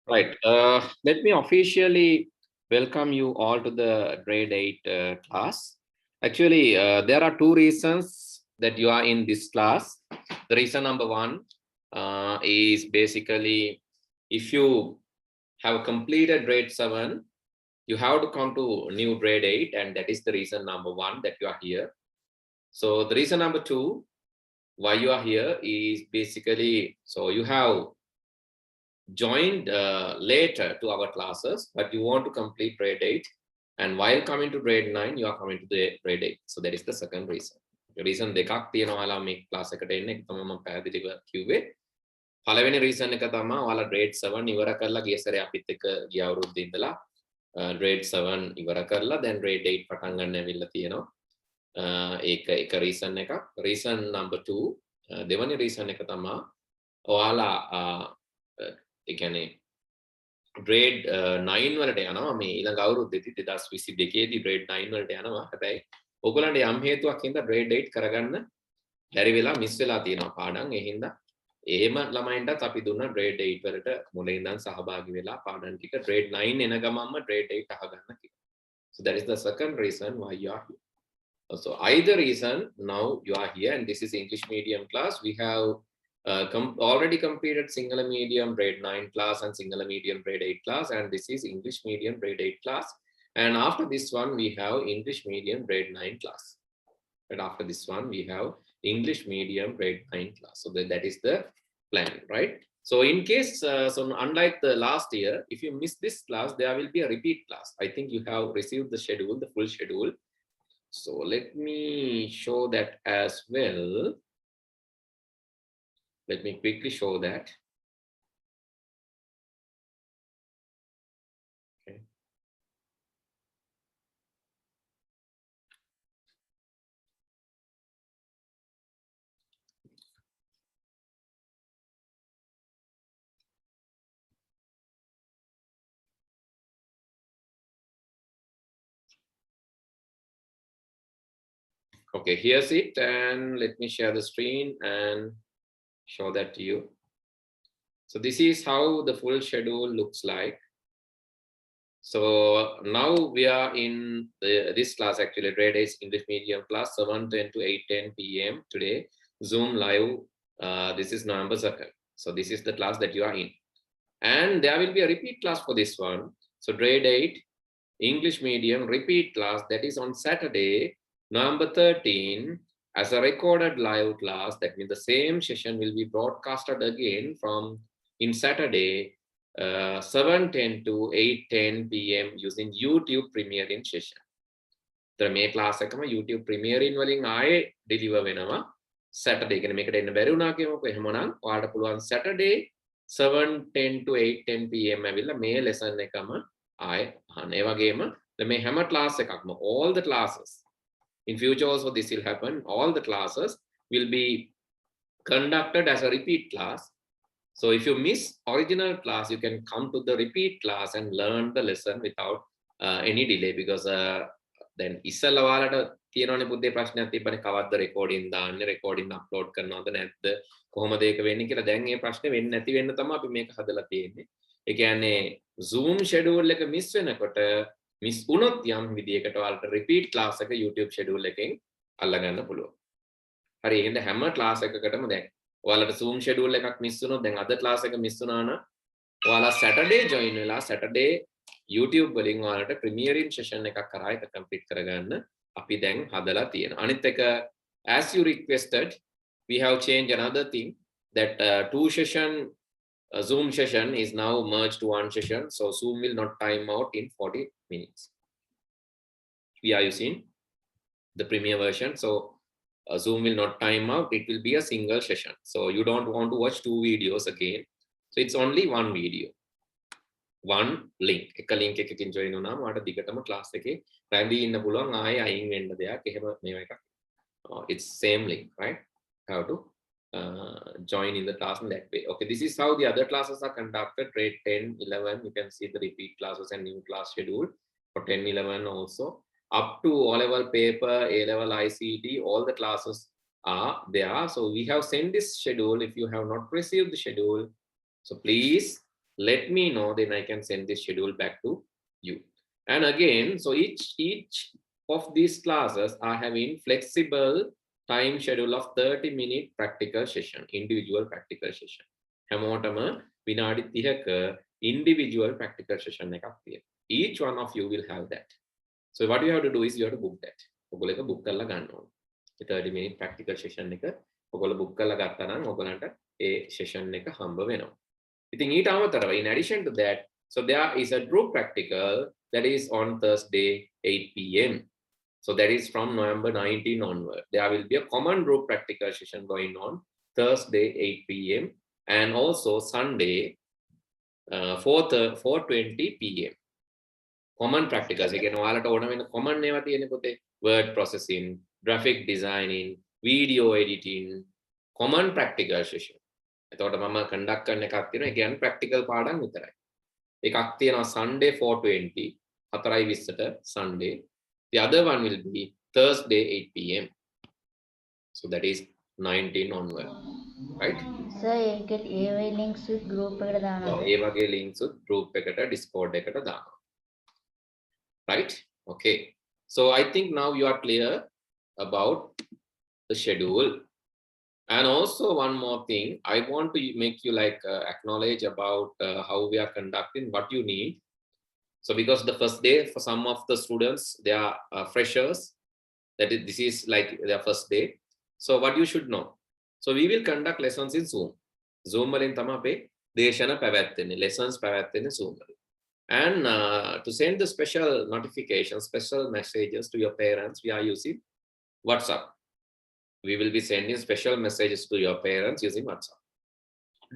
Right. Let me officially welcome you all to the grade 8 class. Actually, there are two reasons that you are in this class. The reason number one is basically if you have completed grade 7, you have to come to new grade 8, and that is the reason number one that you are here. So the reason number two why you are here is basically so you have joined later to our classes, but you want to complete grade 8, and while coming to grade 9 you are coming to the grade 8. So that is the second reason. Reason දෙකක් තියෙනවා ඔයාලා මේ class එකට එන්න. ඒක තමයි මම පැහැදිලිව කිව්වේ. පළවෙනි reason එක තමයි ඔයාලා grade 7 ඉවර කරලා ගිය සැරේ අපිත් එක්ක ගිය අවුරුද්දේ ඉඳලා grade 7 ඉවර කරලා දැන් grade 8 පටන් ගන්න ඇවිල්ලා තියෙනවා. ඒක එක reason එකක්. reason number 2 දෙවෙනි reason එක තමයි ඔයාලා ඒ කියන්නේ grade 9 වලට යනවා මේ ඊළඟ අවුරුද්දේදී 2022 දී grade 9 වලට යනවා. හැබැයි ඔයගොල්ලන්ට යම් හේතුවක් හින්දා grade 8 කරගන්න බැරි වෙලා මිස් වෙලා තියෙනවා පාඩම්. ඒ හින්දා එහෙම ළමයින්ටත් අපි දුන්නා grade 8 වලට මුලින් ඉඳන් සහභාගී වෙලා පාඩම් ටික grade 9 එන ගමන්ම grade 8 අහගන්න කියලා. So that is the second reason why you are here. So either reason now you are here, and this is English medium class. We have already completed Sinhala medium grade 9 class and Sinhala medium grade 8 class, and this is English medium grade 8 class. And after this one we have English medium grade 9 class. And after this one we have English medium grade 9 class. So that is the plan, right? So in case so unlike the last year, if you miss this class, there will be a repeat class. I think you have received the schedule, the full schedule. So let me show that as well. Let me quickly show that. Okay. Okay, here's it, and let me share the screen and show that to you. So this is how the full schedule looks like. So now we are in this class, actually grade 8 English medium class, 7:10 to 8:10 p.m. today, Zoom live. This is November 2nd. So this is the class that you are in, and there will be a repeat class for this one. So grade 8 English medium repeat class, that is on Saturday, November 13, as a recorded live class. That means the same session will be broadcasted again from in Saturday 7:10 to 8:10 p.m. using YouTube Premiere session. So මේ class එකම YouTube Premiere වලින් ආයේ deliver වෙනවා Saturday. කියන්නේ මේකට එන්න බැරි වුණා කියමුකෝ. එහෙමනම් ඔයාලට පුළුවන් Saturday 7:10 to 8:10 p.m. ඇවිල්ලා මේ lesson එකම ආයේ අහන්න. ඒ වගේම මේ හැම class එකක්ම all the classes in future also this will happen. All the classes will be conducted as a repeat class. So if you miss original class, you can come to the repeat class and learn the lesson without any delay, because then ඉස්සෙල්ලා ඔයාලට තියෙනවනේ පුතේ ප්‍රශ්නයක් තිබ්බනේ කවද්ද recording දාන්නේ, recording upload කරනවද නැද්ද, කොහොමද ඒක වෙන්නේ කියලා. දැන් මේ ප්‍රශ්නේ වෙන්නේ නැති වෙන්න තමයි අපි මේක හදලා තියෙන්නේ. ඒ කියන්නේ Zoom schedule එක miss වෙනකොට මිස් වුණොත් යම් විදියකට ඔයාලට repeat class එක YouTube schedule එකෙන් අල්ලගන්න පුළුවන්. හරි, එහෙනම් හැම class එකකටම දැන් ඔයාලට Zoom schedule එකක් මිස් වුණොත්, දැන් අද class එක මිස් වුණා නම් ඔයාලා Saturday join වෙලා Saturday YouTube වලින් ඔයාලට Premiere session එකක් කරා ඒක complete කරගන්න අපි දැන් හදලා තියෙනවා. අනිත් එක, as you requested, we have changed another thing, that two session Zoom session is now merged to one session. So Zoom will not time out in 40 minutes. We are using the Premiere version. So Zoom will not time out. It will be a single session. So you don't want to watch two videos again. So it's only one video, one link. එක link එකකින් join වුණාම ඔයාලට දිගටම class එකේ රැඳී ඉන්න පුළුවන්. ආයේ අයින් වෙන්න දෙයක් එහෙම මේව එකක්. It's same link, right? How to join in the class in that way. Okay, this is how the other classes are conducted. Grade 10, 11, you can see the repeat classes and new class schedule for 10, 11 also. Up to O-level paper, A-level ICT, all the classes are there. So we have sent this schedule. If you have not received the schedule, so please let me know, then I can send this schedule back to you. And again, so each of these classes are having flexible time schedule of 30-minute practical session, individual practical session. හැමෝටම විනාඩි 30ක individual practical session එකක් තියෙනවා. Each one of you will have that. So what you have to do is you have to book that. ඔයගොල්ලෝ එක book කරලා ගන්න ඕනේ. 30-minute practical session එක ඔයගොල්ලෝ book කරලා ගත්තා නම් ඔයගොල්ලන්ට ඒ session එක හම්බ වෙනවා. ඉතින් ඊට අමතරව in addition to that, so there is a group practical that is on Thursday 8 p.m. So that is from November 19 onward. There will be a common group practical session going on Thursday 8 p.m. and also Sunday 4:20 p.m. Common practicals. Again, ඔයාලට ඕන වෙන common ඒවා තියෙන්නේ පොතේ. Word processing, graphic designing, video editing, common practical session. එතකොට මම conduct කරන එකක් තියෙනවා. ඒ කියන්නේ practical පාඩම් විතරයි. එකක් තියෙනවා Sunday 4:20 4:20ට Sunday. The other one will be Thursday 8 p.m. So that is 19 onward, right? Sir, A links with group එකට දානවා. ඒ වගේ links with group එකට Discord එකට දානවා. Right? Okay. So I think now you are clear about the schedule. And also one more thing, I want to make you acknowledge about how we are conducting, what you need. So because the first day for some of the students, they are freshers, this is like their first day. So what you should know. So we will conduct lessons in Zoom. Zoom වලින් තමයි අපේ දේශන පැවැත්වෙන්නේ, lessons පැවැත්වෙන්නේ Zoom වලින්. And to send the special notifications, special messages to your parents, we are using WhatsApp. We will be sending special messages to your parents using WhatsApp.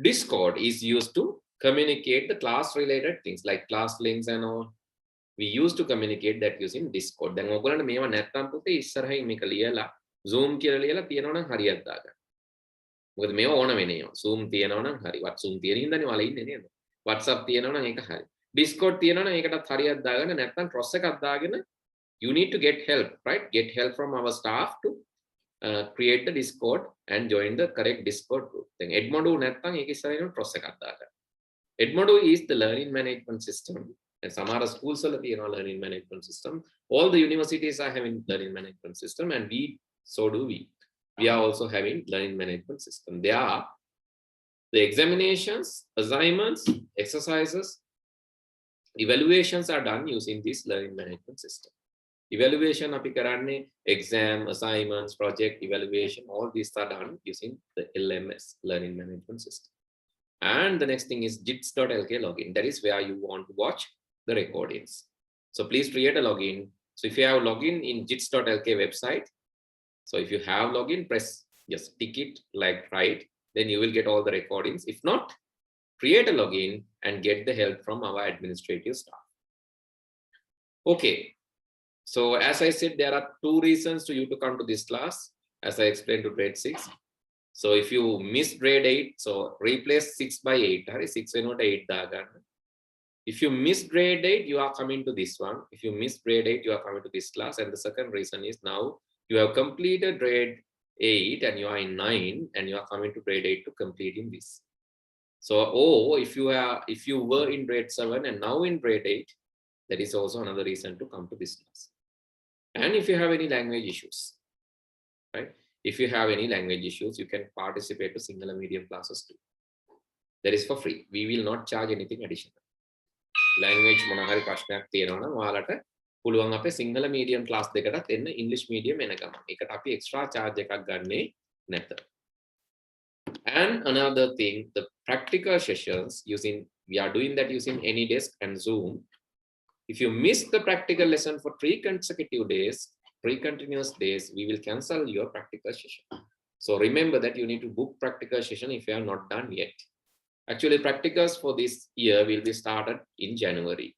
Discord is used to communicate the class related things like class links and all. We used to communicate that using Discord. Then ඔයගොල්ලන්ට මේවා නැත්තම් පුතේ ඉස්සරහින් මේක ලියලා Zoom කියලා ලියලා තියනවා නම් හරියට දාගන්න. මොකද මේවා ඕන වෙන්නේ. Zoom තියනවා නම් හරි. Zoom තියෙන හින්දානේ ඔයාලා ඉන්නේ නේද? WhatsApp තියනවා නම් ඒක හරි. Discord තියනවා නම් ඒකටත් හරියට දාගන්න නැත්තම් cross එකක් දාගෙන you need to get help, right? Get help from our staff to create the Discord and join the correct Discord group. Then Edmodo නැත්තම් ඒක ඉස්සරහින් cross එකක් දාගන්න. Edmodo is the learning management system. And some other schools are learning management system. All the universities are having learning management system, and so do we. We are also having learning management system. There are the examinations, assignments, exercises, evaluations are done using this learning management system. Evaluation api karanne exam, assignments, project evaluation, all these are done using the LMS, learning management system. And the next thing is jits.lk login. That is where you want to watch the recordings. So please create a login. So if you have login in jits.lk website, so if you have login, press just tick it like right, then you will get all the recordings. If not, create a login and get the help from our administrative staff. Okay. So as I said, there are 2 reasons to you to come to this class, as I explained to grade 6. So if you miss grade 8, so replace 6 by 8. 6 වෙනුවට 8 දාගන්න. If you miss grade 8, you are coming to this one. If you miss grade 8, you are coming to this class. And the second reason is now you have completed grade 8 and you are in 9 and you are coming to grade 8 to completing this. So, if you were in grade 7 and now in grade 8, that is also another reason to come to this class. And if you have any language issues, right? If you have any language issues, you can participate to Sinhala medium classes too. That is for free. We will not charge anything additional. Language මොන හරි ප්‍රශ්නයක් තියෙනවා නම් ඔයාලට පුළුවන් අපේ Sinhala medium class දෙකටත් එන්න English medium එන ගමන්. ඒකට අපි extra charge එකක් ගන්නෙ නැත. And another thing, the practical sessions we are doing that using AnyDesk and Zoom. If you miss the practical lesson for 3 consecutive days, 3 continuous days, we will cancel your practical session. So remember that you need to book practical session if you have not done yet. Actually, practicals for this year will be started in January,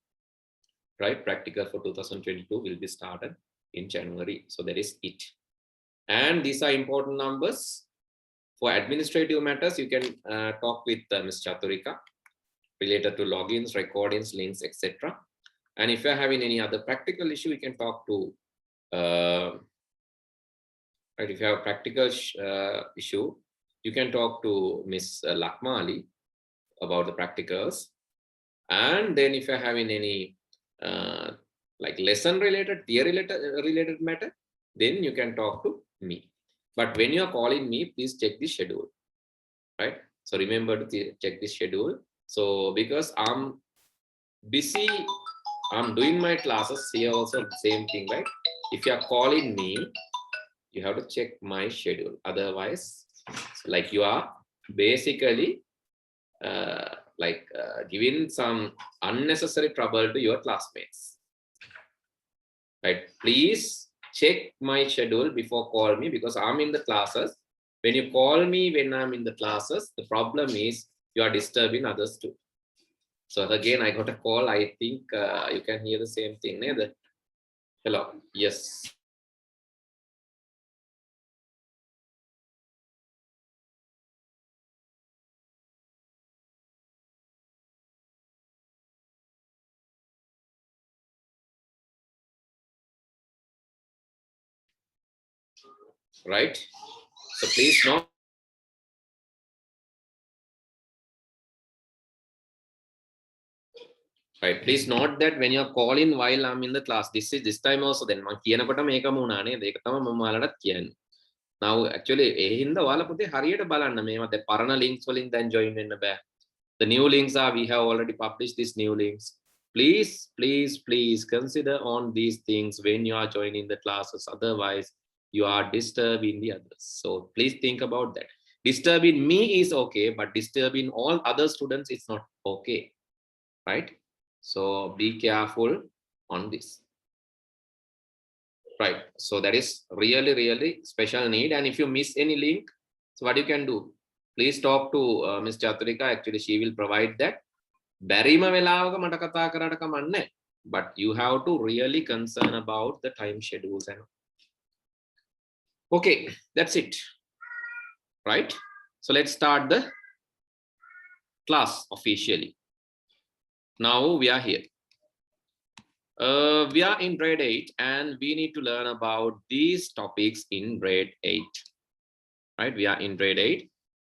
right? Practical for 2022 will be started in January. So that is it. And these are important numbers. For administrative matters, you can talk with Ms. Chaturika related to logins, recordings, links, etc. And if you're having any other practical issue, you can talk to, right, if you have a practical issue, you can talk to Ms. Lakmali about the practicals. And then if you're having any like lesson related, theory related matter, then you can talk to me. But when you are calling me, please check the schedule, right? So remember to check the schedule. So because I'm busy, I'm doing my classes here also the same thing, right? If you are calling me, you have to check my schedule. Otherwise, like you are basically giving some unnecessary trouble to your classmates, right? Please check my schedule before call me, because I'm in the classes. When you call me when I'm in the classes, the problem is you are disturbing others too. So again, I got a call. I think you can hear the same thing. Neither. Hello. Yes. Right. So please note. Right. Please note that when you're calling while I'm in the class, this time also then now actually links then join in the back. The new links are, we have already published these new links. Please consider on these things when you are joining the classes. Otherwise, you are disturbing the others. So please think about that. Disturbing me is okay, but disturbing all other students is not okay, right? So be careful on this. Right. So that is really special need. And if you miss any link, so what you can do? Please talk to Ms. Chaturika. Actually, she will provide that. But you have to really concern about the time schedules and okay, that's it. Right. So let's start the class officially. Now we are here. We are in grade 8 and we need to learn about these topics in grade 8. Right, we are in grade 8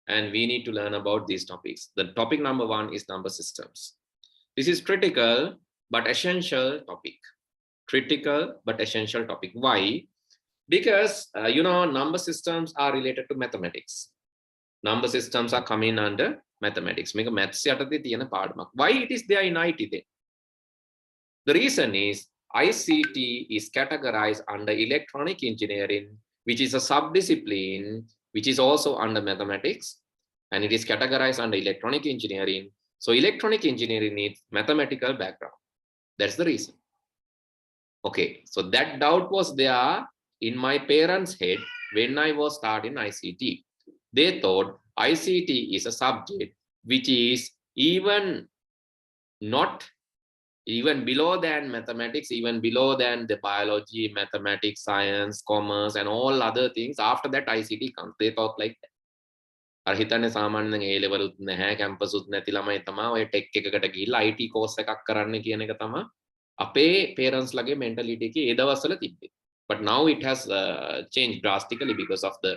and we need to learn about these topics. The topic number 1 is number systems. This is critical but essential topic. Critical but essential topic. Why? Because number systems are related to mathematics. Number systems are coming under mathematics. Why it is there in IT then? The reason is ICT is categorized under electronic engineering, which is a subdiscipline which is also under mathematics, and it is categorized under electronic engineering. So electronic engineering needs mathematical background. That's the reason. Okay, so that doubt was there in my parents' head when I was starting ICT. They thought ICT is a subject which is even below than mathematics, even below than the biology, mathematics, science, commerce, and all other things. After that, ICT comes. They thought like that. අර හිතන්නේ සාමාන්‍යයෙන් A level උත් නැහැ, campus උත් නැති ළමයි තමයි ඔය ටෙක් එකකට ගිහිල්ලා IT course එකක් කරන්න කියන එක තමයි අපේ parents ලගේ mentality එකේ ඒ දවස්වල තිබ්බේ. But now it has changed drastically because of the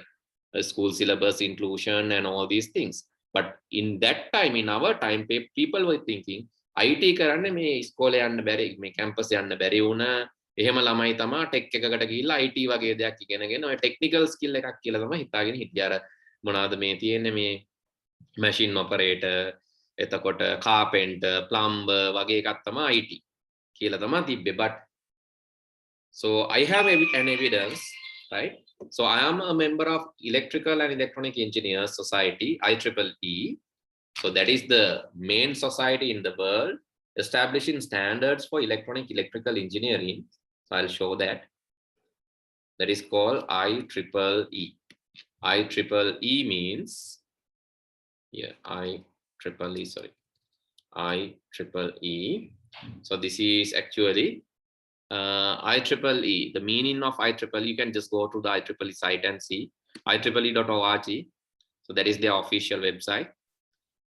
school syllabus inclusion and all these things. But in that time, in our time, people were thinking IT කරන්න මේ ඉස්කෝලේ යන්න බැරි, මේ කැම්පස් යන්න බැරි වුණා. එහෙම ළමයි තමයි ටෙක් එකකට ගිහිල්ලා IT වගේ දෙයක් ඉගෙනගෙන ඔය ටෙක්නිකල් ස්කිල් එකක් කියලා තමයි හිතාගෙන හිටියේ. අර මොනවාද මේ තියෙන්නේ මේ මැෂින් ඔපරේටර්, එතකොට කාපෙන්ටර්, ප්ලම්බර් වගේ එකක් තමයි IT කියලා තමයි තිබ්බේ. But so I have an evidence, right? So I am a member of Electrical and Electronic Engineers Society, IEEE. So that is the main society in the world establishing standards for electrical engineering. So I'll show that. That is called IEEE. IEEE means, yeah, IEEE, sorry. IEEE. So this is actually IEEE. The meaning of IEEE, you can just go to the IEEE site and see IEEE.org. So that is their official website.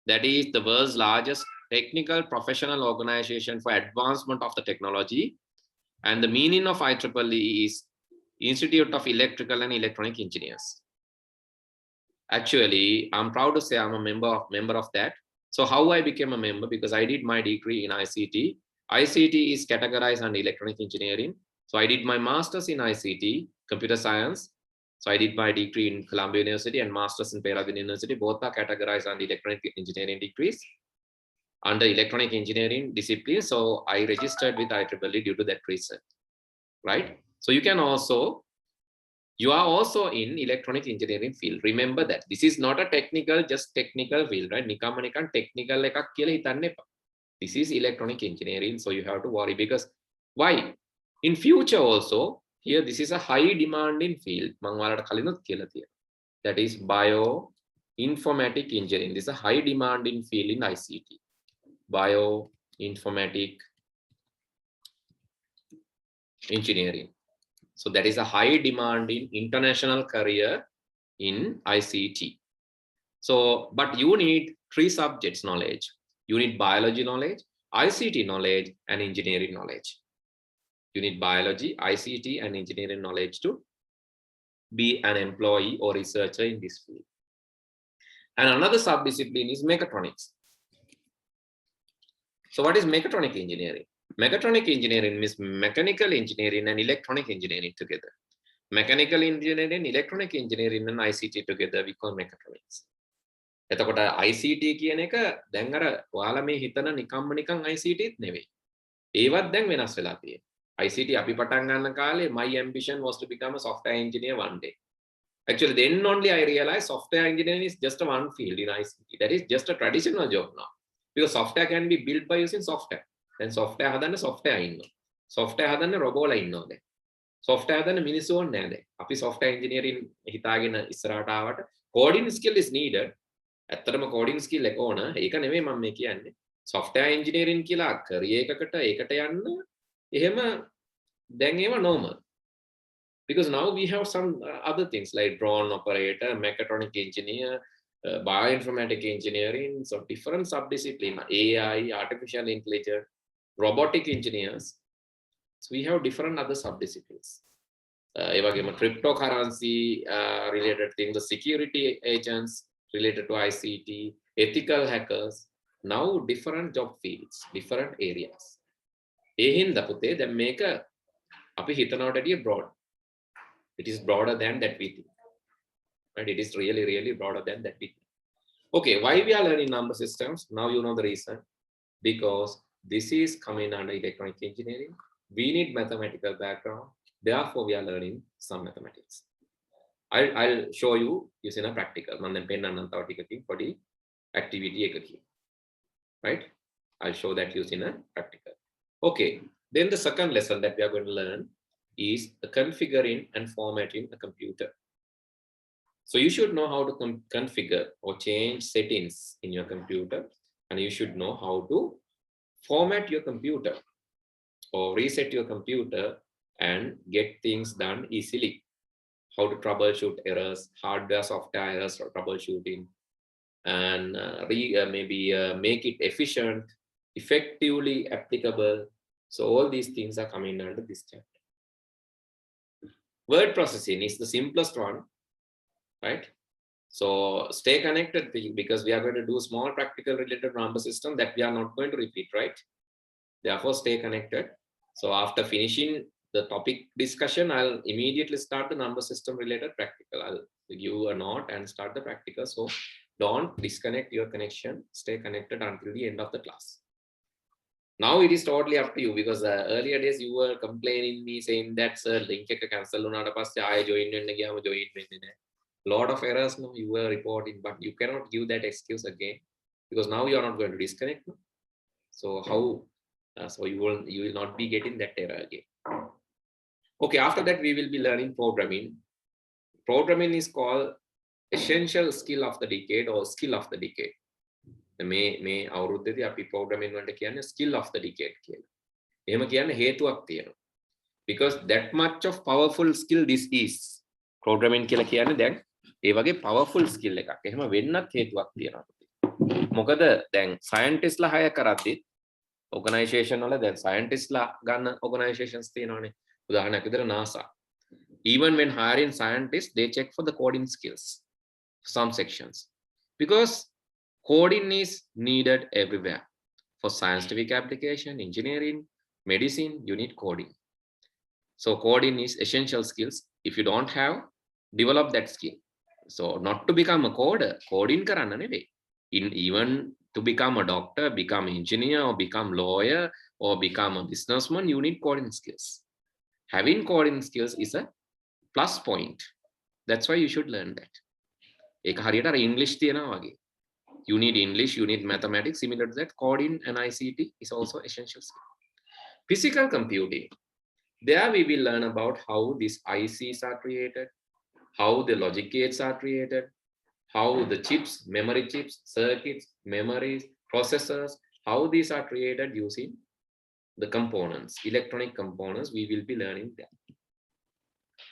That is the world's largest technical professional organization for advancement of the technology. And the meaning of IEEE is Institute of Electrical and Electronic Engineers. Actually, I'm proud to say I'm a member of that. So how I became a member? Because I did my degree in ICT. ICT is categorized under electronic engineering. So I did my master's in ICT, computer science. So I did my degree in Columbia University and master's in Peradeniya University. Both are categorized under electronic engineering degrees, under electronic engineering discipline. So I registered with IEEE due to that reason, right? So you are also in electronic engineering field. Remember that this is not a technical, just technical field, right? Nikamanikan technical ekak kiyala hitanne epa. This is electronic engineering, so you have to worry because why? In future also, here this is a high demanding field. Mang walata kalinut kiyala tiya. That is bioinformatic engineering. This is a high demanding field in ICT. Bioinformatic engineering. So that is a high demanding international career in ICT. So, but you need 3 subjects knowledge. You need biology knowledge, ICT knowledge, and engineering knowledge. You need biology, ICT, and engineering knowledge to be an employee or researcher in this field. And another subdiscipline is mechatronics. So what is mechatronic engineering? Mechatronic engineering means mechanical engineering and electronic engineering together. Mechanical engineering, electronic engineering, and ICT together we call mechatronics. එතකොට ICT කියන එක දැන් අර ඔයාලා මේ හිතන නිකම්ම නිකන් ICTත් නෙවෙයි. ඒවත් දැන් වෙනස් වෙලා තියෙනවා. ICT අපි පටන් ගන්න කාලේ my ambition was to become a software engineer one day. Actually then only I realized software engineering is just a one field in ICT. That is just a traditional job now. Because software can be built by using software. Then software හදන්න software ඉන්නවා. software හදන්න රොබෝලා ඉන්නවා දැන්. software හදන්න මිනිස්සු ඕනේ නැහැ දැන්. අපි software engineering හිතාගෙන ඉස්සරහට ආවට coding skill is needed. ඇත්තටම coding skill එක ඕන. ඒක නෙමෙයි මම මේ කියන්නේ. software engineering කියලා career එකකට ඒකට යන්න එහෙම දැන් ඒව normal. Because now we have some other things like drone operator, mechatronic engineer, bioinformatic engineering, so different subdiscipline, AI, artificial intelligence, robotic engineers. So we have different other subdisciplines. Cryptocurrency related things, the security agents related to ICT, ethical hackers, now different job fields, different areas. Ehinda pute then make a api hitanawatadiya broad. It is broader than that we think. And it is really, really broader than that we think. Okay, why we are learning number systems? Now you know the reason. Because this is coming under electronic engineering. We need mathematical background. Therefore, we are learning some mathematics. I'll show you using a practical. For the activity. Right? I'll show that using a practical. Okay, then the second lesson that we are going to learn is the configuring and formatting a computer. So you should know how to configure or change settings in your computer, and you should know how to format your computer or reset your computer and get things done easily. How to troubleshoot errors, hardware, software errors, or troubleshooting, and make it efficient, effectively applicable. So all these things are coming under this chapter. Word processing is the simplest one, right? So stay connected because we are going to do small practical related number system that we are not going to repeat, right? Therefore, stay connected. So after finishing the topic discussion, I'll immediately start the number system related practical. I'll give you a note and start the practical. So don't disconnect your connection. Stay connected until the end of the class. Now it is totally up to you because earlier days you were complaining me saying that sir link එක cancel වුණාට පස්සේ ආයෙ join වෙන්න ගියාම join වෙන්නේ නැහැ. Lot of errors no you were reporting, but you cannot give that excuse again because now you are not going to disconnect. No? So how? So you will not be getting that error again. Okay, after that we will be learning programming. Programming is called essential skill of the decade or skill of the decade. මේ අවුරුද්දේදී අපි programming වලට කියන්නේ skill of the decade කියලා. එහෙම කියන්නේ හේතුවක් තියෙනවා. Because that much of powerful skill this is. Programming කියලා කියන්නේ දැන් ඒ වගේ powerful skill එකක්. එහෙම වෙන්නත් හේතුවක් තියෙනවා. මොකද දැන් scientist ලා hire කරද්දි organization වල දැන් scientist ලා ගන්න organizations තියෙනවානේ. උදාහරණයක් විදිහට NASA. Even when hiring scientists, they check for the coding skills, some sections. Because Coding is needed everywhere. For scientific application, engineering, medicine, you need coding. So coding is essential skills. If you don't have, develop that skill. So not to become a coder, coding karanna newe. Even to become a doctor, become an engineer, or become lawyer, or become a businessman, you need coding skills. Having coding skills is a plus point. That's why you should learn that. ඒක හරියට අර ඉංග්‍රීසි තියනවා වගේ. You need English, you need mathematics. Similar to that, coding and ICT is also essential skill. Physical computing. There we will learn about how these ICs are created, how the logic gates are created, how the chips, memory chips, circuits, memories, processors, how these are created using the components, electronic components. We will be learning that.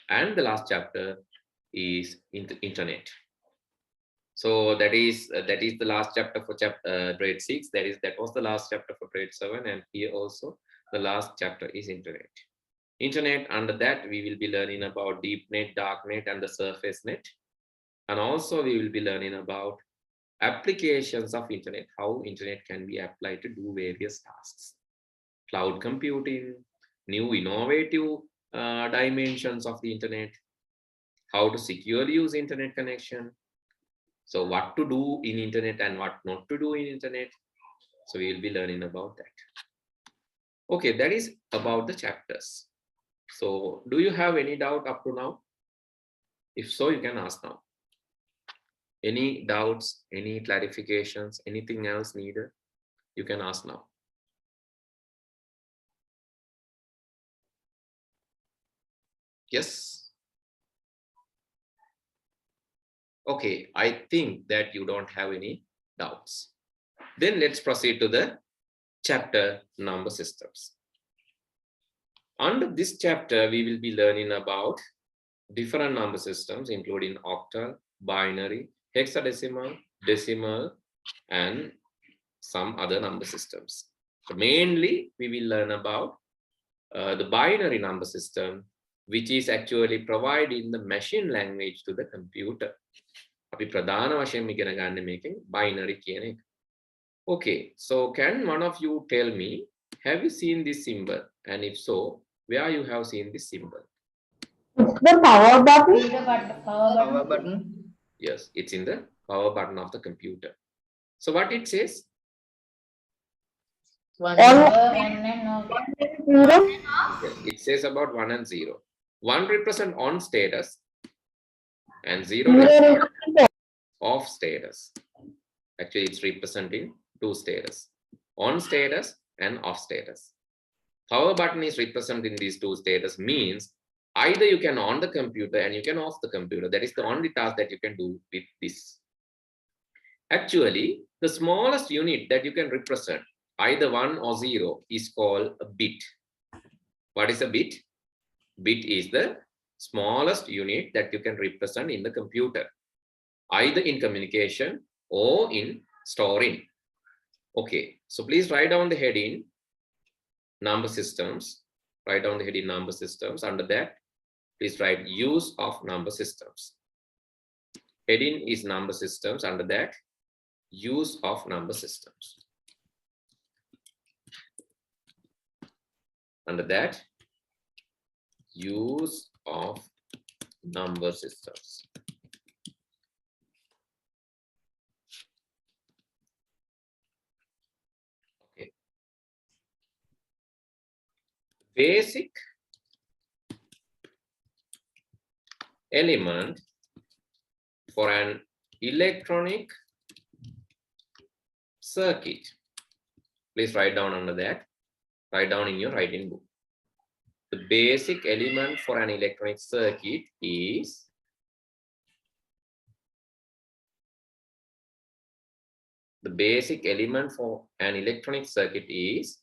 And the last chapter is internet. So that is the last chapter for grade 6. That was the last chapter for grade 7, and here also the last chapter is internet. Internet, under that we will be learning about deep net, dark net, and the surface net. And also we will be learning about applications of internet, how internet can be applied to do various tasks. Cloud computing, new innovative dimensions of the internet, how to securely use internet connection. So what to do in internet and what not to do in internet. So we will be learning about that. Okay, that is about the chapters. So do you have any doubt up to now? If so, you can ask now. Any doubts, any clarifications, anything else needed, you can ask now. Yes. Okay, I think that you don't have any doubts. Then let's proceed to the chapter number systems. Under this chapter, we will be learning about different number systems, including octal, binary, hexadecimal, decimal, and some other number systems. So mainly, we will learn about the binary number system, which is actually providing the machine language to the computer. අපි ප්‍රධාන වශයෙන් ඉගෙන ගන්න මේකෙන් binary කියන එක. Okay, so can one of you tell me, have you seen this symbol? And if so, where you have seen this symbol? It's the power button. Power button. Yes, it's in the power button of the computer. So what it says? One and off. Yes, it says about 1 and 0. 1 represent on status and 0 represent off status. Actually, it's representing two status, on status and off status. Power button is representing these two status, means either you can on the computer and you can off the computer. That is the only task that you can do with this. Actually, the smallest unit that you can represent, either 1 or 0, is called a bit. What is a bit? Bit is the smallest unit that you can represent in the computer, either in communication or in storing. Okay, so please write down the heading number systems. Write down the heading number systems. Under that, please write use of number systems. Heading is number systems. Under that, use of number systems. Under that, use of number systems. Okay. Basic element for an electronic circuit. Please write down under that. Write down in your writing book. The basic element for an electronic circuit is the basic element for an electronic circuit is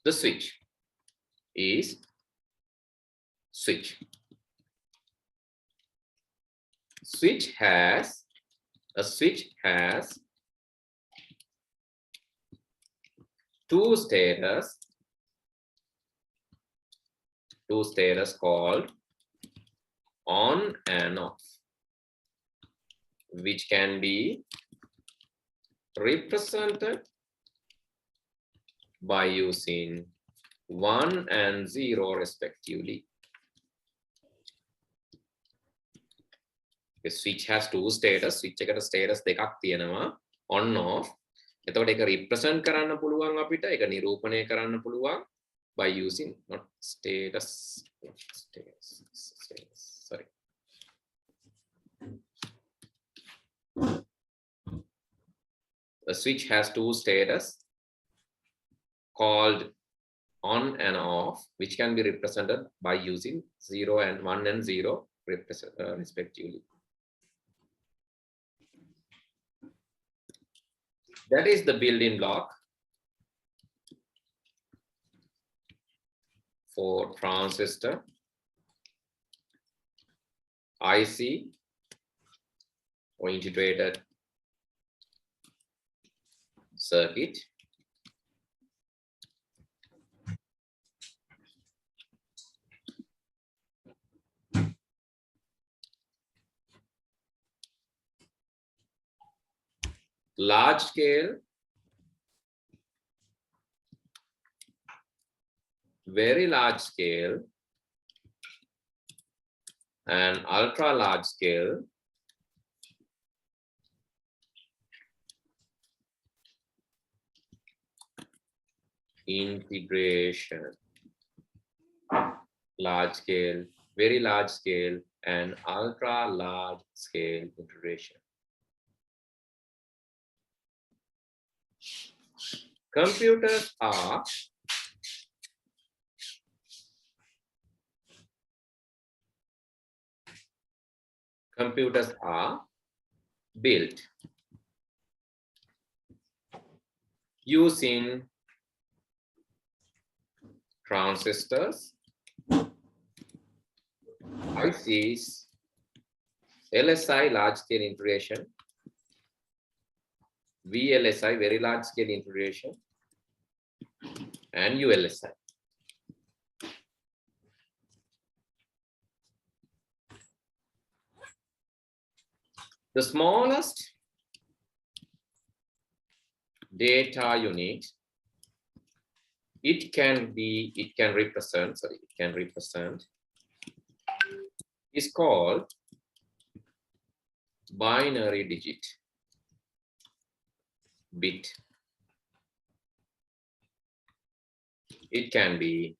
the switch. Is switch. Switch has two status called on and off. which can be represented by using 1 and 0 respectively. The switch has two status. Switch එකට status දෙකක් තියෙනවා on off. එතකොට ඒක represent කරන්න පුළුවන් අපිට, ඒක නිරූපණය කරන්න පුළුවන් by using not status. Sorry. The switch has two status called on and off, which can be represented by using 0 and 1 and 0 respectively. That is the building block for transistor, IC, or integrated circuit. Large scale, very large scale, and ultra large scale integration. Large scale, very large scale, and ultra large scale integration. Computers are built using transistors, ICs, LSI large scale integration, VLSI very large scale integration, and ULSI. The smallest data unit it can represent is called binary digit bit. It can be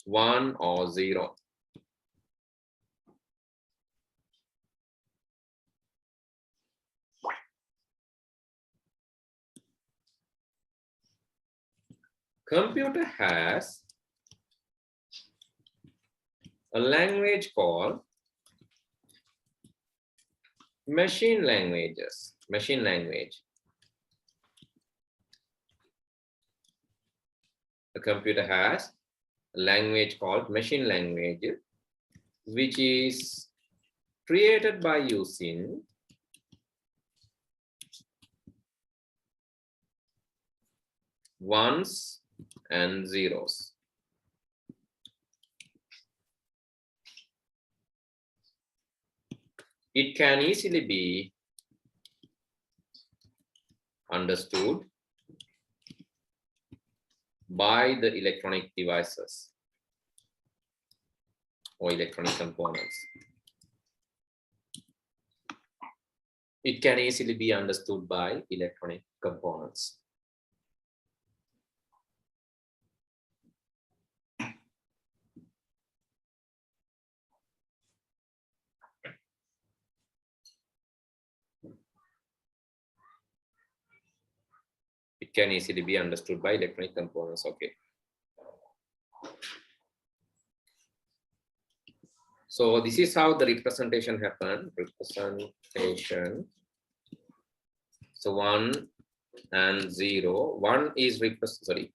1 or 0. Computer has a language called machine language. The computer has a language called machine language, which is created by using ones and zeros. It can easily be understood by the electronic devices or electronic components. It can easily be understood by electronic components. It can easily be understood by electronic components. Okay. So this is how the representation happened. Representation. So 1 and 0. 1 is representing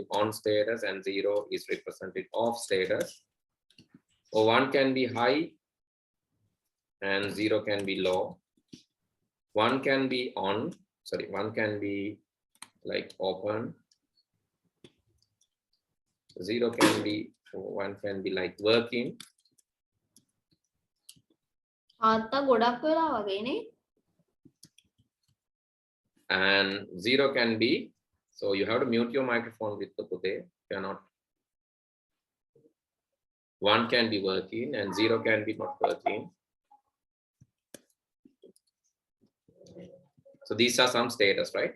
on status and 0 is representing off status. So 1 can be high and 0 can be low. 1 can be on. One can be like open. 0 can be, 1 can be like working. තාත්තා ගොඩක් වෙලා වගේ නේ. And 0 can be, so you have to mute your microphone with the pute. Cannot. 1 can be working and 0 can be not working. So these are some status, right?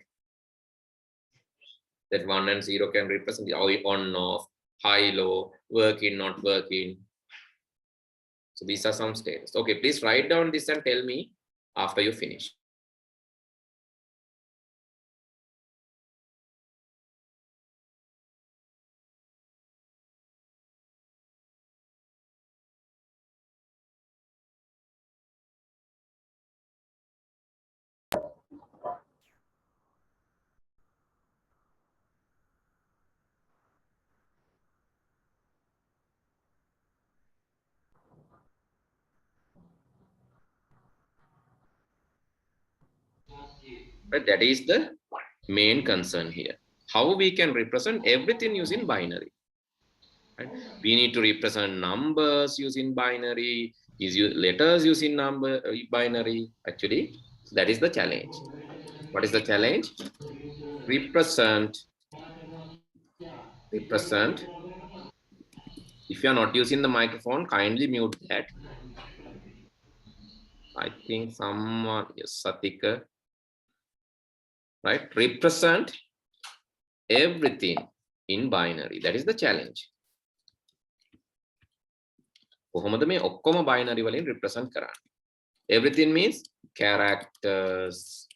That 1 and 0 can represent the on, off, high, low, working, not working. So these are some status. Okay, please write down this and tell me after you finish. But that is the main concern here. How we can represent everything using binary. Right? We need to represent numbers using binary, letters using binary. Actually, that is the challenge. What is the challenge? Represent. If you are not using the microphone, kindly mute that. I think someone, yes, Satika. Right? Represent everything in binary. That is the challenge. කොහොමද මේ ඔක්කොම binary වලින් represent කරන්නේ? Everything means characters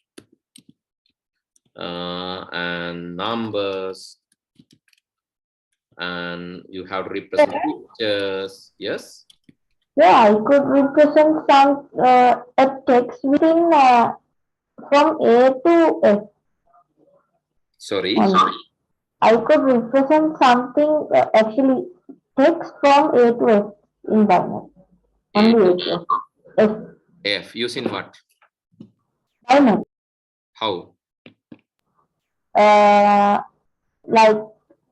and numbers, and you have to represent pictures. Yes. Yeah, I could represent some a text within from A to F. Sorry. I could represent something actually text from A to F in binary. Only A to F. F using what? Binary. How? Like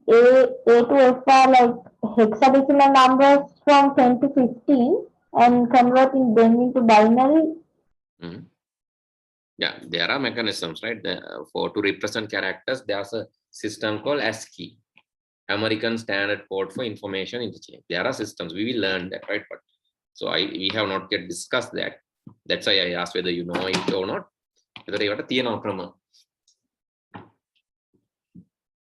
A to F are like hexadecimal numbers from 10 to 15 and converting them into binary. Yeah, there are mechanisms, right? To represent characters, there's a system called ASCII, American Standard Code for Information Interchange. There are systems. We will learn that, right? But so we have not yet discussed that. That's why I asked whether you know it or not.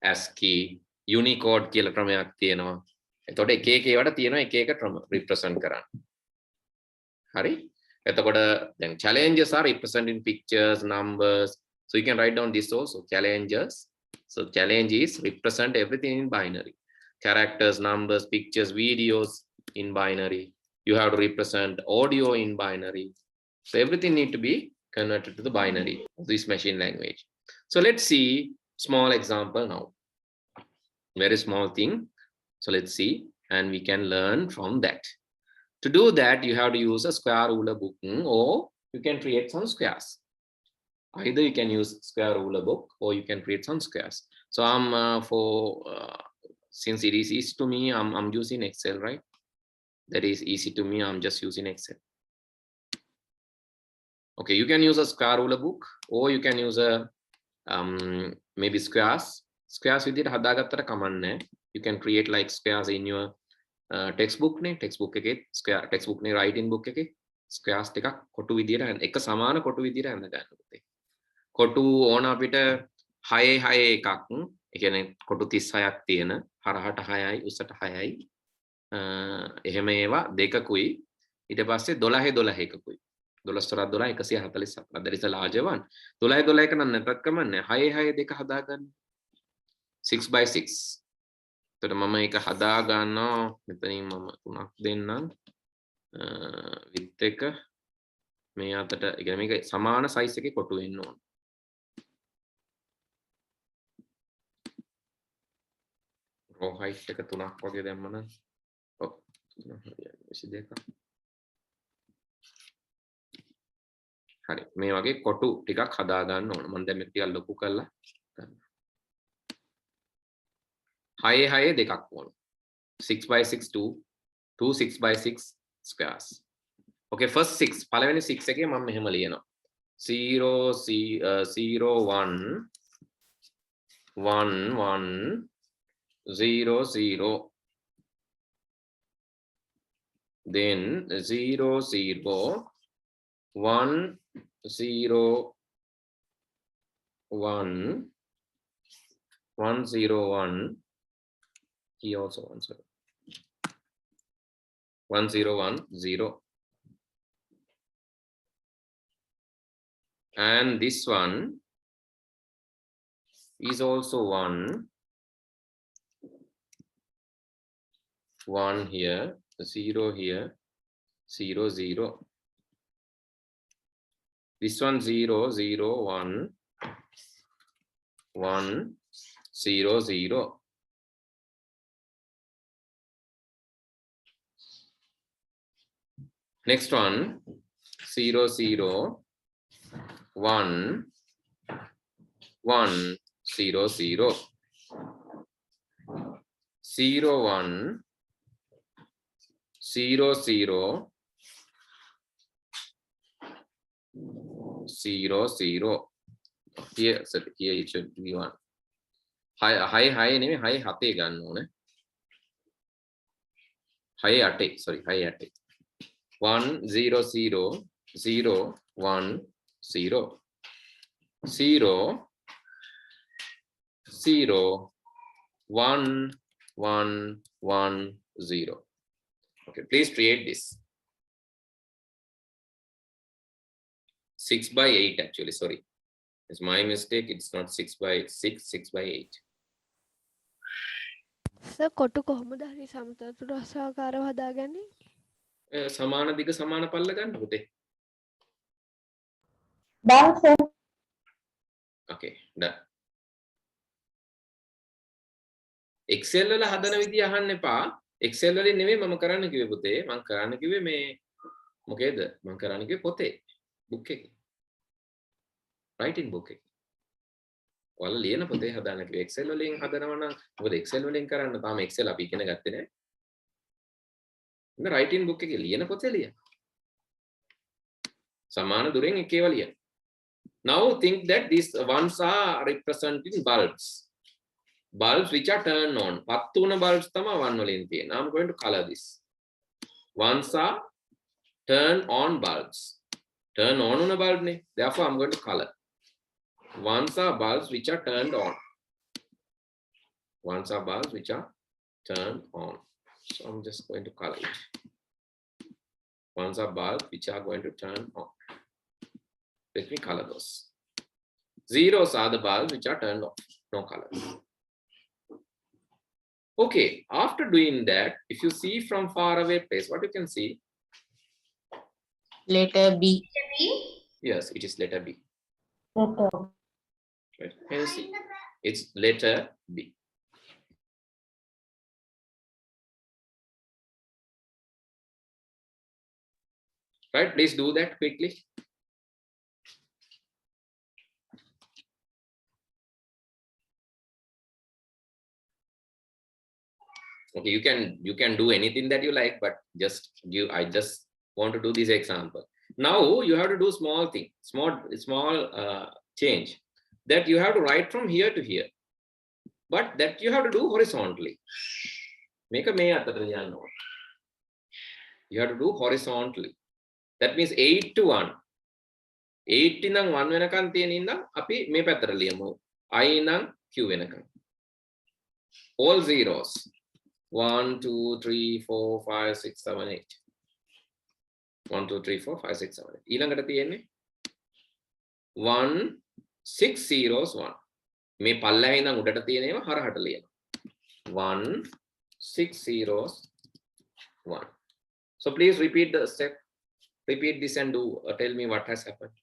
ASCII, Unicode කියලා ක්‍රමයක් තියෙනවා. එතකොට එක එක ඒවාට තියෙනවා එක එක ක්‍රම represent කරන්න. හරි? එතකොට then challenges are represented in pictures, numbers. So you can write down this also, challenges. So challenge is represent everything in binary. Characters, numbers, pictures, videos in binary. You have to represent audio in binary. So everything need to be converted to the binary, this machine language. So let's see small example now. Very small thing. So let's see, and we can learn from that. To do that, you have to use a square ruler book, or you can create some squares. Either you can use square ruler book, or you can create some squares. So I'm since it is easy to me, I'm using Excel, right? That is easy to me. I'm just using Excel. Okay, you can use a square ruler book, or you can use a maybe squares. Squares විදිහට හදාගත්තට කමක් නැහැ. You can create like squares in your textbook නේ. Textbook එකේ square textbook නේ writing book එකේ squares ටිකක් කොටු විදිහට එක සමාන කොටු විදිහට හඳ ගන්න පුතේ. කොටු ඕන අපිට 6 6 එකක්. ඒ කියන්නේ කොටු 36ක් තියෙන හරහට 6යි උසට 6යි. එහෙම ඒවා දෙකකුයි. ඊට පස්සේ 12 12 එකකුයි. 12 12 147. That is a larger one. 12 12 එක නම් නැතත් කමන්නේ. 6 6 දෙක හදාගන්න. 6 by 6. එතකොට මම ඒක හදා ගන්නවා. මෙතනින් මම තුනක් දෙන්නම්. width එක මේ අතට ඒ කියන්නේ මේක සමාන size එකේ කොටු වෙන්න ඕන. row height එක තුනක් වගේ දැම්ම නම් ඔව් 22ක්. හරි මේ වගේ කොටු ටිකක් හදා ගන්න ඕන. මම දැන් මේක ටිකක් ලොකු කරලා ගන්න. 6 6 දෙකක් ඕන. 6 by 6 2 6 by 6 squares. Okay, first 6. පළවෙනි 6 එකේ මම මෙහෙම ලියනවා. 0 0 1 1 1 0 0. Then 0 0 1 0 1 1 0 1. He also 1 0 1 0 1 0. And this one is also 1 1 here, 0 here, 0 0. This one 0 0 1 1 0 0. Next one 0 0 1 1 0 0. 0 1 0 0 0 0. Here, so here it should be 1. High නෙමෙයි high 7 ගන්න ඕනේ. high 8, sorry, high 8. 1 0 0 0 1 0 0 0 1 1 1 0. Okay, please create this. 6 by 8 actually, sorry. It's my mistake. It's not 6 by 6, 6 by 8. Sir කොටු කොහොමද හරි සමතතුර අසාකාරව හදාගන්නේ? සමාන දිග සමාන පල්ල ගන්න පුතේ. Done, sir. Okay, done. Excel වල හදන විදිය අහන්න එපා. Excel වලින් නෙමෙයි මම කරන්න කිව්වේ පුතේ. මම කරන්න කිව්වේ මේ මොකේද? මම කරන්න කිව්වේ පොතේ. book එකේ. writing book එකේ. ඔයාලා ලියන පොතේ හදාන්න කිව්වේ. Excel වලින් හදනවා නම් මොකද Excel වලින් කරන්න තාම Excel අපි ඉගෙන ගත්තේ නැහැ. ඉතින් writing book එකේ ලියන පොතේ ලියන්න. සමාන දුරෙන් එකේව ලියන්න. Now think that these ones are representing bulbs. Bulbs which are turned on. 10 වුණ bulbs තමයි 1 වලින් තියෙන්නේ. I'm going to color this. Ones are turn on bulbs. Turn on වුණ bulb නේ. Therefore I'm going to color. Ones are bulbs which are turned on. Ones are bulbs which are turned on. So I'm just going to color it. Ones are bulbs which are going to turn on. Let me color those. Zeros are the bulbs which are turned off. No color. Okay, after doing that, if you see from far away place, what you can see? Letter B. Yes, it is letter B. Letter. Right? Can you see? It's letter B. Right? Please do that quickly. Okay, you can do anything that you like, but just give. I just want to do this example. Now you have to do small thing, small change that you have to write from here to here, but that you have to do horizontally. Make a may you have to do horizontally. That means 8 to 1. 8 නම් 1 වෙනකන් තියෙන ඉඳන් අපි මේ පැත්තට ලියමු. I නම් Q වෙනකන්. All zeros. 1 2 3 4 5 6 7 8. 1 2 3 4 5 6 7 8. ඊළඟට තියෙන්නේ 1 6 zeros 1. මේ පල්ලෙහා ඉඳන් උඩට තියෙන ඒවා හරහට ලියනවා. 1 6 zeros 1. So please repeat the step. Repeat this and do tell me what has happened.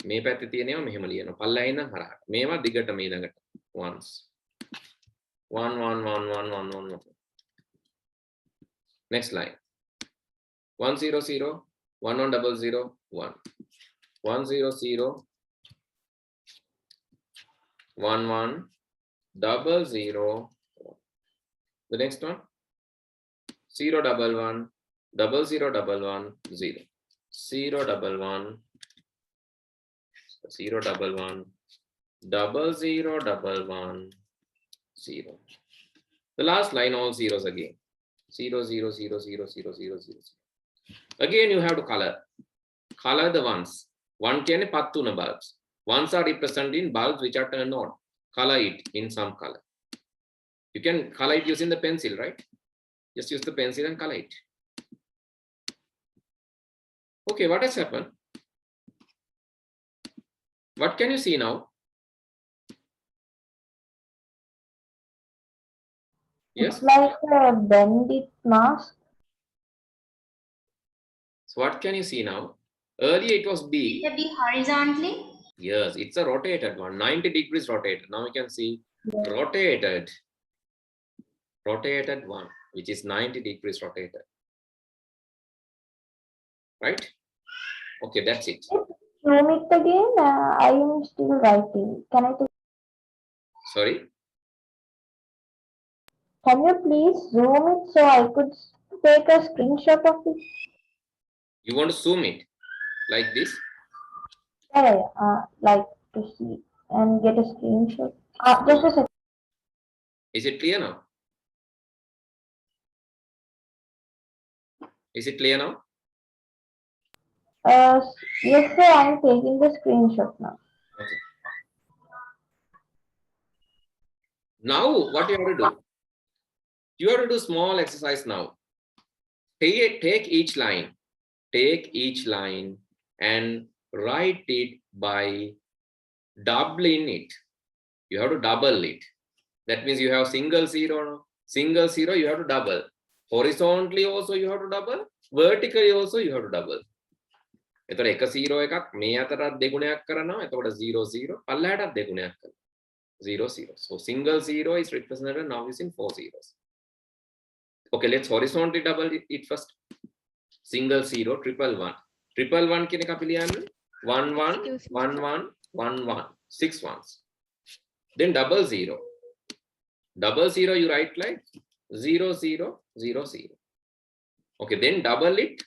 මේ පැත්තේ තියෙනවා මෙහෙම ලියනවා. පල්ලෙහා ඉඳන් හරහට. මේවා දිගට මේ ළඟට. ones. 1 1 1 1 1 1 1. Next line. 1 0 0 1 1 0 0 1. 1 0 0 1 1 double 0. The next one 0 1 1 double 0 double 1 0 0 double 1 0 double 1 double 0 double 1 0. The last line all zeros again. 0 0 0 0 0 0 0. Again you have to color the ones. One can pattuna bulbs. Ones are represented in bulbs which are turned on. Color it in some color. You can color it using the pencil, right? Just use the pencil and color it. Okay, what has happened? What can you see now? Yes. It's like a bended mask. So what can you see now? Earlier it was B. It be horizontally. Yes, it's a rotated one, 90 degrees rotated. Now we can see rotated one, which is 90 degrees rotated. Right? Okay, that's it. Zoom it again. I am still writing. Can I take? Sorry. Can you please zoom it so I could take a screenshot of it? You want to zoom it like this? Yeah, like to see and get a screenshot. Just a second. Is it clear now? Is it clear now? Yes, sir. I'm taking the screenshot now. Okay. Now what you have to do? You have to do small exercise now. Take each line and write it by doubling it. You have to double it. That means you have single zero, you have to double. Horizontally also you have to double. Vertically also you have to double. එතකොට එක 0 එකක් මේ අතරත් දෙගුණයක් කරනවා. එතකොට 0 0 පල්ලහැටත් දෙගුණයක් කරනවා. 0 0. So single 0 is represented now using 4 zeros. Okay, let's horizontally double it first. Single 0 triple 1. Triple 1 කියන එක අපි ලියන්නේ 1 1 1 1 1 1 6 ones. Then double 0. Double 0 you write like 0 0 0 0. Okay, then double it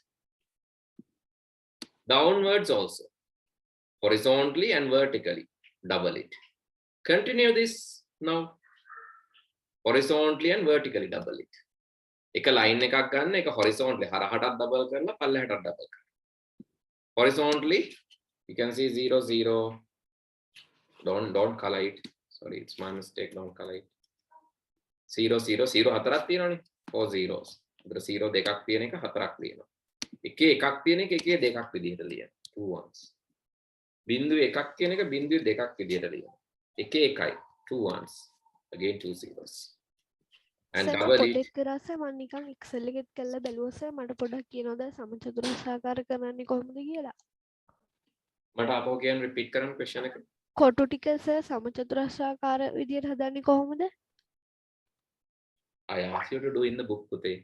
downwards also, horizontally and vertically, double it. Continue this now, horizontally and vertically double it. එක line එකක් ගන්න, එක horizontally හරහටත් double කරලා පල්ලෙහාටත් double කරලා. Horizontally you can see 0 0. Don't color it. Sorry, it's my mistake. Don't color it. 0 0 0 හතරක් තියෙනවනේ. 4 zeros. ඒතර 0 දෙකක් තියෙන එක හතරක් තියෙනවා. එකේ එකක් තියෙන එක එකේ දෙකක් විදිහට ලියන්න. 2 ones. බිංදුව එකක් කියන එක බිංදුව දෙකක් විදිහට ලියන්න. එකේ එකයි 2 ones. Again 2 zeros. And double it. පොතෙත් කරාස මම නිකන් Excel එකෙත් කරලා බැලුවා සර් මට පොඩ්ඩක් කියනවද සමචතුරස්‍රාකාර කරන්නේ කොහොමද කියලා. මට අපෝ කියන repeat කරන්න question එක. කොටු ටික සර් සමචතුරස්‍රාකාර විදියට හදන්නේ කොහොමද? I asked you to do in the book පුතේ.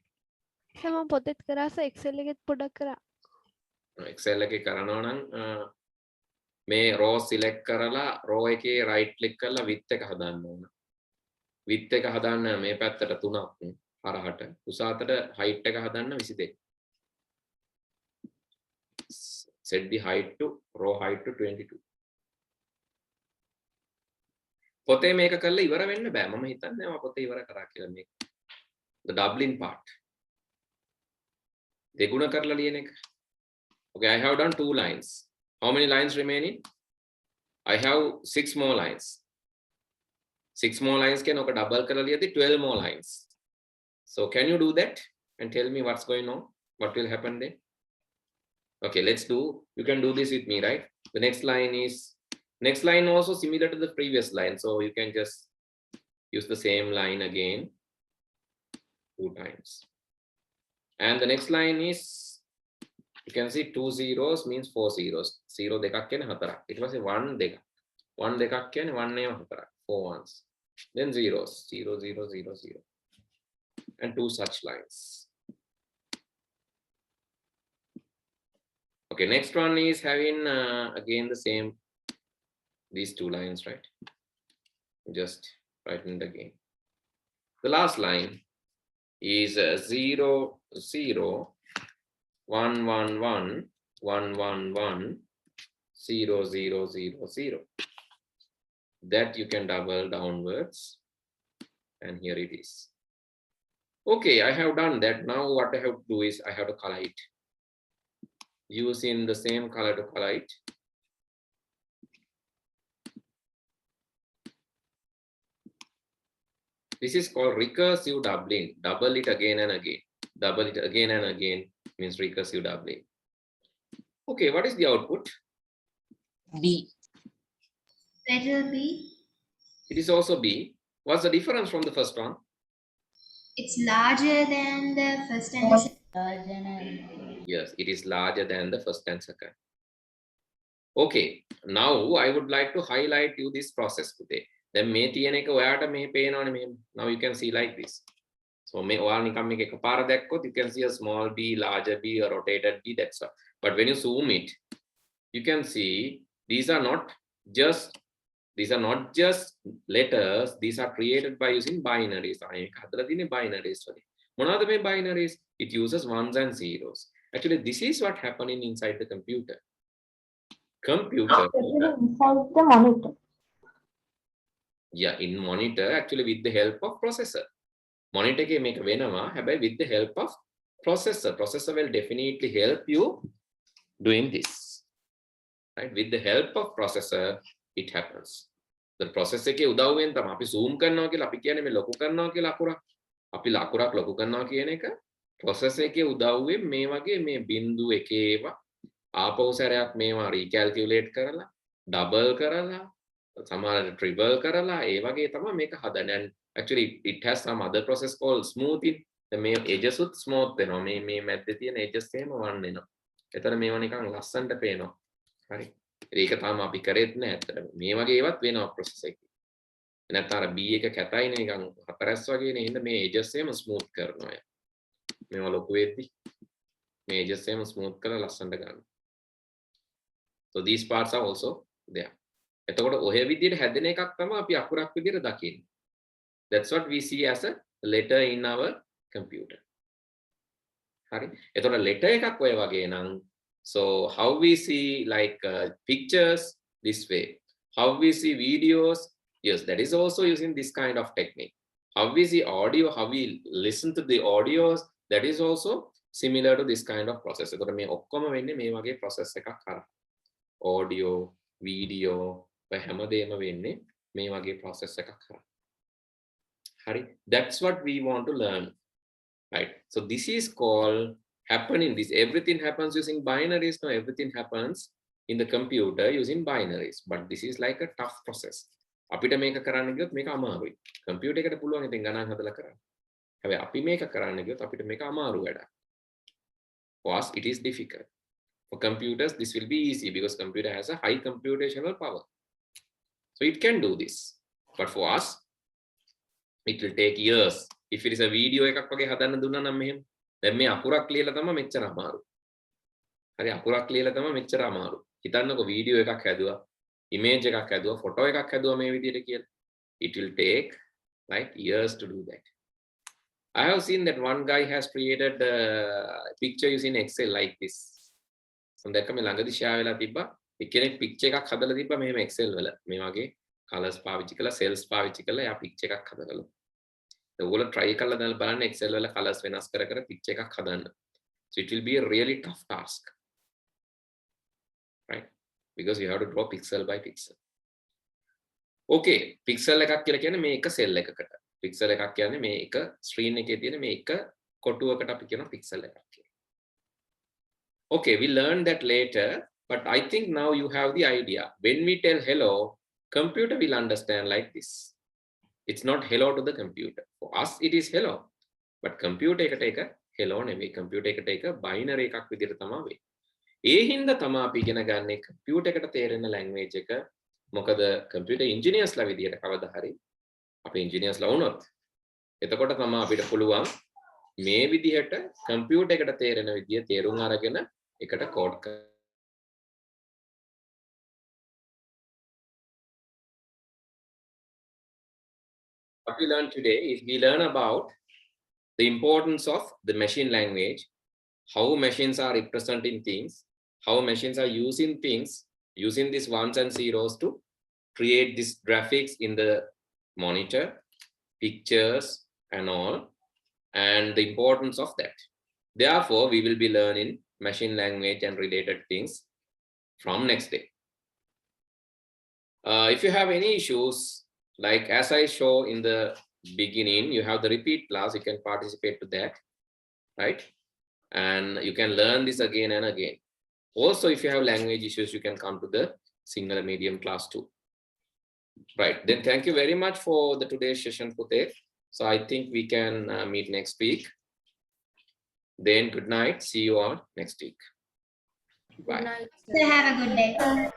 සර් මම පොතෙත් කරාස Excel එකෙත් පොඩ්ඩක් කරා. Excel එකේ කරනවා නම් මේ row select කරලා row එකේ right click කරලා width එක හදන්න ඕන. width එක හදන්න මේ පැත්තට 3ක් හරහට උසාතට height එක හදන්න 22. Set the height to row height to 22. පොතේ මේක කරලා ඉවර වෙන්න බෑ. මම හිතන්නේ මම පොතේ ඉවර කරා කියලා මේක. The doubling part. දෙගුණ කරලා ලියන එක. Okay, I have done 2 lines. How many lines remaining? I have 6 more lines. 6 more lines can okay double කරලා ලියද්දි 12 more lines. So can you do that and tell me what's going on? What will happen then? Okay, let's do. You can do this with me, right? The next line also similar to the previous line. So you can just use the same line again 2 times. And the next line is, you can see 2 zeros means 4 zeros. 0 දෙකක් කියන්නේ 4ක්. ඊට පස්සේ 1 දෙකක්. 1 දෙකක් කියන්නේ 1 ඒවා 4ක්. 4 ones. Then zeros 0 0 0 0. And 2 such lines. Okay, next one is having again the same, these 2 lines, right? Just write it again. The last line is 0 0 111 that you can double downwards, and here it is. Okay, I have done that. Now what I have to do is I have to color it using the same color to color it. This is called recursive doubling. Double it again and again. Double it again and again means recursive doubling. Okay, what is the output? B. Letter B. It is also B. What's the difference from the first one? It's larger than the first and the second. Yes, it is larger than the first and second. Okay, now I would like to highlight you this process today. Then මේ තියෙන එක ඔයාට මේ පේනවනේ මෙහෙම. Now you can see like this. So මේ ඔයාලා නිකන් මේක එකපාර දැක්කොත් you can see a small b, larger b, a rotated b, that's all. But when you zoom it, you can see these are not just letters. These are created by using binaries. මේක හදලා තියෙන්නේ binaries වලින්. මොනවද මේ binaries? It uses ones and zeros. Actually, this is what happening inside the computer. Inside the monitor. Yeah, in monitor, actually with the help of processor. Monitor ke make වෙනවා, හැබැයි with the help of processor. Processor will definitely help you doing this. Right? With the help of processor, it happens. The processor එකේ උදව්වෙන් තමයි අපි zoom කරනවා කියලා අපි කියන්නේ මේ ලොකු කරනවා කියලා අකුරක්. අපි අකුරක් ලොකු කරනවා කියන එක processor එකේ උදව්වෙන් මේ වගේ මේ බිංදු එකේව ආපහු සැරයක් මේවා recalculate කරලා, double කරලා, සමහරවිට triple කරලා ඒ වගේ තමයි මේක හදන්නේ. And actually it has some other process called smoothing. මේ edges උත් smooth වෙනවා. මේ මැද්දේ තියෙන edges එහෙම වන් වෙනවා. ඒතර මේවා නිකන් ලස්සනට පේනවා. හරි. ඒක තමයි අපි කරෙත් නෑ ඇත්තටම. මේ වගේ ඒවත් වෙනවා process එකේ. නැත්නම් අර B එක කැතයිනේ නිකන් හතරස් වගේනේ. හින්දා මේ edges එහෙම smooth කරනවා. මේවා ලොකු වෙද්දි මේ edges එහෙම smooth කරලා ලස්සනට ගන්නවා. So these parts are also there. එතකොට ඔය විදිහට හැදෙන එකක් තමයි අපි අකුරක් විදිහට දකින්නේ. That's what we see as a letter in our computer. හරි. එතකොට letter එකක් ඔය වගේ නම්, so how we see like pictures this way, how we see videos, yes, that is also using this kind of technique. How we see audio, how we listen to the audios, that is also similar to this kind of process. එතකොට මේ ඔක්කොම වෙන්නේ මේ වගේ process එකක් කරා. Audio, video, හැමදේම වෙන්නේ මේ වගේ process එකක් කරා. හරි. That's what we want to learn. Right. So this is called happening. This everything happens using binaries. No, everything happens in the computer using binaries. But this is like a tough process. අපිට මේක කරන්න ගියොත් මේක අමාරුයි. Computer එකට පුළුවන් ඉතින් ගණන් හදලා කරන්න. හැබැයි අපි මේක කරන්න ගියොත් අපිට මේක අමාරු වැඩක්. For us it is difficult. For computers this will be easy because computer has a high computational power. So it can do this. But for us it will take years. If it is a video එකක් වගේ හදන්න දුන්නා නම් මෙහෙම දැන් මේ අකුරක් ලියලා තමයි මෙච්චර අමාරු. හරි අකුරක් ලියලා තමයි මෙච්චර අමාරු. හිතන්නකො වීඩියෝ එකක් හැදුවා, image එකක් හැදුවා, photo එකක් හැදුවා මේ විදිහට කියලා. It will take like years to do that. I have seen that one guy has created a picture using Excel like this. So දැක්ක මේ ළඟදී share වෙලා තිබ්බා. එක්කෙනෙක් picture එකක් හදලා තිබ්බා මෙහෙම Excel වල. මේ වගේ colors පාවිච්චි කරලා, cells පාවිච්චි කරලා එයා picture එකක් හදලා. ඔයගොල්ලෝ try කරලා දැන් බලන්න Excel වල colors වෙනස් කර කර picture එකක් හදන්න. So it will be a really tough task. Right? Because you have to draw pixel by pixel. Okay, pixel එකක් කියලා කියන්නේ මේ එක cell එකකට. Pixel එකක් කියන්නේ මේ එක screen එකේ තියෙන මේ එක කොටුවකට අපි කියනවා pixel එකක් කියලා. Okay, we learned that later, but I think now you have the idea. When we tell hello, computer will understand like this. It's not hello to the computer. For us, it is hello. But computer එකට එක hello නෙවෙයි. computer එකට එක binary එකක් විදිහට තමයි වෙන්නේ. ඒ හින්දා තමයි අපි ඉගෙන ගන්න computer එකට තේරෙන language එක. මොකද computer engineers ලා විදිහට කවදා හරි අපි engineers ලා වුණොත් එතකොට තමයි අපිට පුළුවන් මේ විදිහට computer එකට තේරෙන විදිය තේරුම් අරගෙන එකට code කරන්න. What we learned today is we learn about the importance of the machine language how machines are representing things, how machines are using things, using these ones and zeros to create this graphics in the monitor, pictures and all, and the importance of that. Therefore, we will be learning machine language and related things from next day. If you have any issues, like as I show in the beginning, you have the repeat class, you can participate to that, right? And you can learn this again and again. Also, if you have language issues, you can come to the Sinhala medium class too. Right, then thank you very much for the today's session, Pute. So I think we can meet next week. Then good night, see you all next week. Bye. So have a good day.